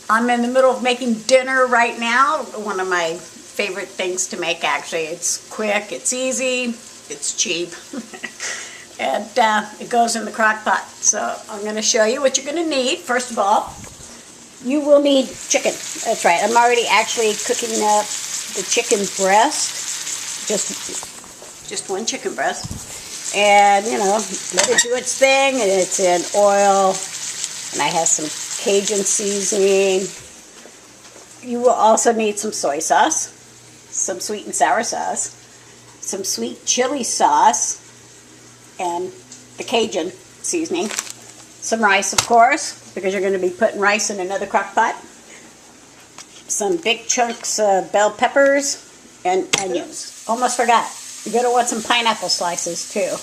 I'm in the middle of making dinner right now. One of my favorite things to make, actually. It's quick, it's easy, it's cheap, and it goes in the crock pot. So I'm going to show you what you're going to need. First of all, you will need chicken. That's right. I'm already actually cooking up the chicken breast. Just one chicken breast. And, you know, let it do its thing. And it's in oil. And I have some Cajun seasoning. You will also need some soy sauce, some sweet and sour sauce, some sweet chili sauce, and the Cajun seasoning. Some rice, of course, because you're going to be putting rice in another crock pot. Some big chunks of bell peppers and onions. Almost forgot. You're going to want some pineapple slices, too.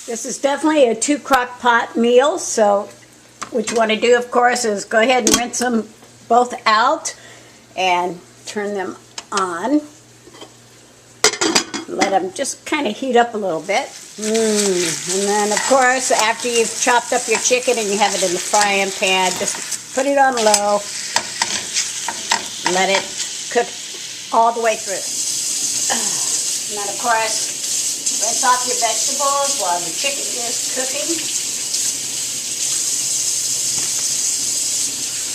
This is definitely a 2 crock pot meal, so what you want to do, of course, is go ahead and rinse them both out and turn them on. Let them just kind of heat up a little bit. And then, of course, after you've chopped up your chicken and you have it in the frying pan, just put it on low. Let it cook all the way through. And then, of course, rinse off your vegetables while the chicken is cooking.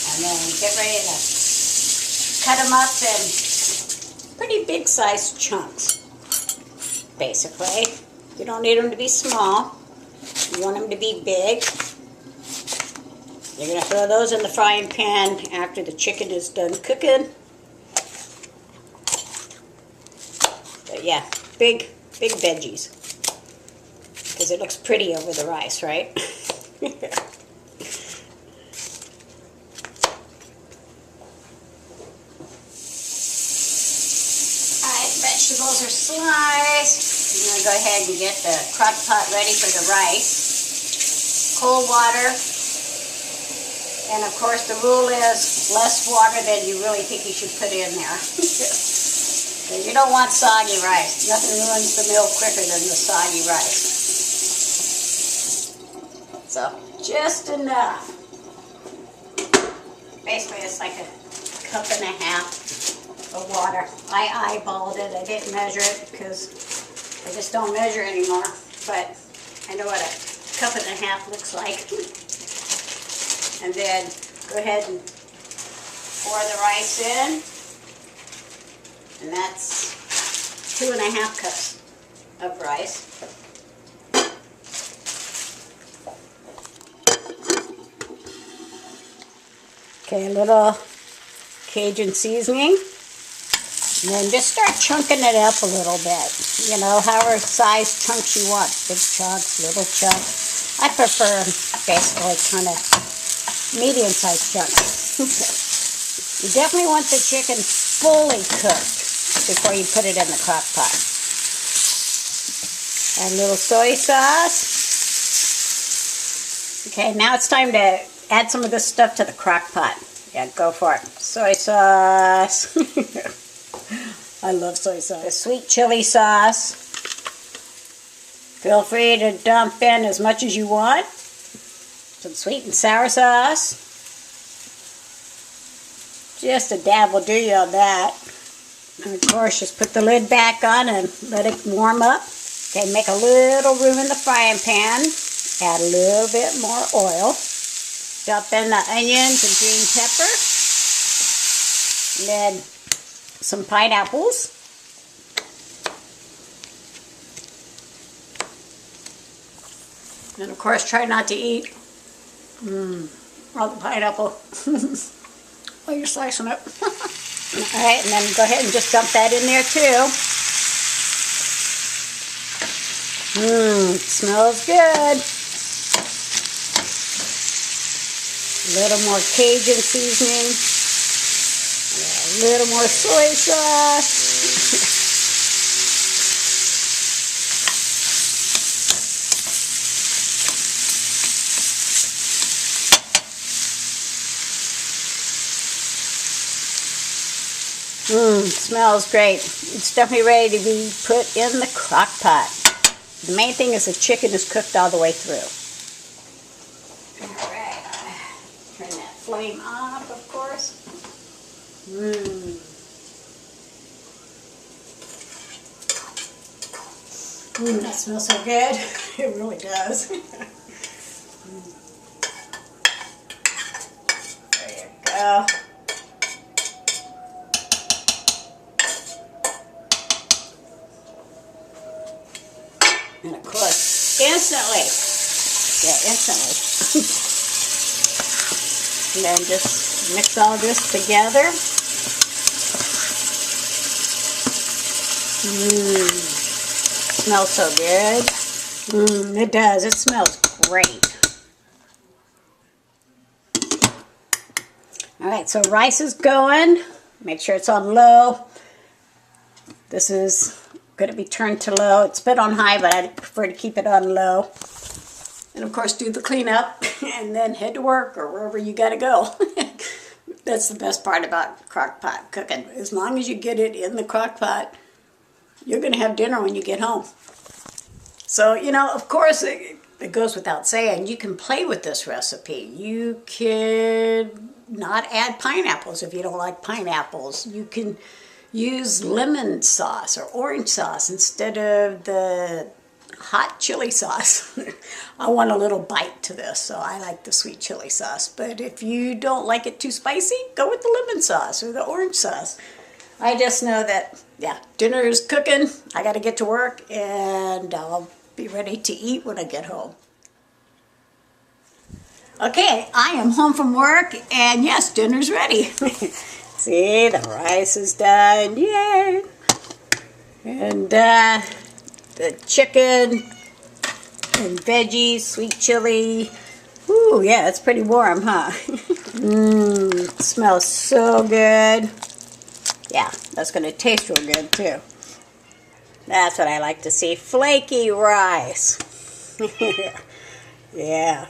And then get ready to cut them up in pretty big sized chunks, basically. You don't need them to be small. You want them to be big. You're going to throw those in the frying pan after the chicken is done cooking. But yeah, big veggies. Because it looks pretty over the rice, right? Vegetables are sliced. I'm going to go ahead and get the crock pot ready for the rice. Cold water. And of course the rule is less water than you really think you should put in there. Because you don't want soggy rice. Nothing ruins the meal quicker than the soggy rice. So just enough. Basically it's like a cup and a half of water. I eyeballed it. I didn't measure it because I just don't measure anymore. But I know what a cup and a half looks like. And then go ahead and pour the rice in. And that's 2½ cups of rice. Okay, a little Cajun seasoning. And then just start chunking it up a little bit. You know, however size chunks you want. Big chunks, little chunks. I prefer basically kind of medium-sized chunks. You definitely want the chicken fully cooked before you put it in the crock pot. Add a little soy sauce. Okay, now it's time to add some of this stuff to the crock pot. Yeah, go for it. Soy sauce. I love soy sauce. The sweet chili sauce. Feel free to dump in as much as you want. Some sweet and sour sauce. Just a dab will do you on that. And of course, just put the lid back on and let it warm up. Okay, make a little room in the frying pan. Add a little bit more oil. Dump in the onions and green pepper. And then some pineapples. And of course, try not to eat all the pineapple while you're slicing it. Alright, and then go ahead and just dump that in there too. It smells good. A little more Cajun seasoning. A little more soy sauce. Smells great. It's definitely ready to be put in the crock pot. The main thing is the chicken is cooked all the way through. Alright. Turn that flame up, of course. That smells so good. It really does. There you go. And of course, instantly. And then just mix all this together. Smells so good. It does. It smells great. Alright, so rice is going. Make sure it's on low. This is going to be turned to low. It's been on high, but I prefer to keep it on low. And of course, do the cleanup and then head to work or wherever you got to go. That's the best part about crock pot cooking. As long as you get it in the crock pot, you're going to have dinner when you get home. So, you know, of course, it goes without saying, you can play with this recipe. You can not add pineapples if you don't like pineapples. You can use lemon sauce or orange sauce instead of the hot chili sauce. I want a little bite to this, so I like the sweet chili sauce. But if you don't like it too spicy, go with the lemon sauce or the orange sauce. I just know that, yeah, dinner is cooking. I got to get to work, and I'll be ready to eat when I get home. Okay, I am home from work, and yes, dinner's ready. See, the rice is done. Yay! And the chicken and veggies, sweet chili. Ooh, yeah, it's pretty warm, huh? It smells so good. Yeah, that's going to taste real good, too. That's what I like to see. Flaky rice. Yeah.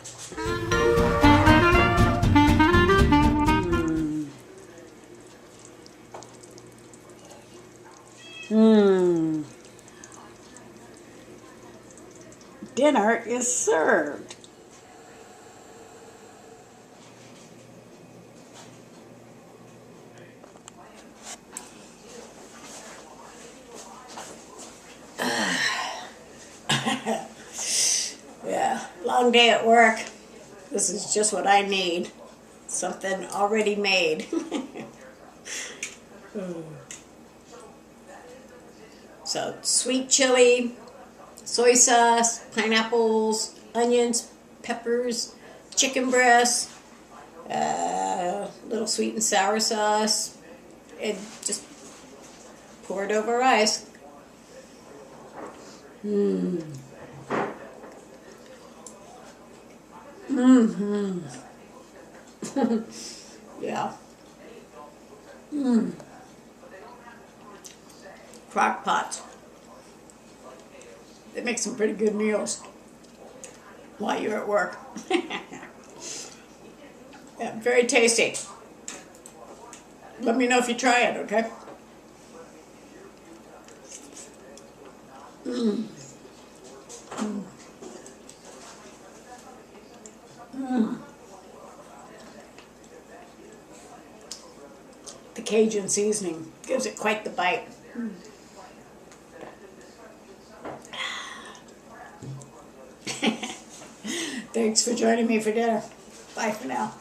Dinner is served. Yeah, long day at work. This is just what I need. Something already made. So, sweet chili, soy sauce, pineapples, onions, peppers, chicken breast, little sweet and sour sauce, and just pour it over rice. Yeah. Crock pots. They make some pretty good meals while you're at work. Yeah, very tasty. Let me know if you try it, okay? The Cajun seasoning gives it quite the bite. Thanks for joining me for dinner. Bye for now.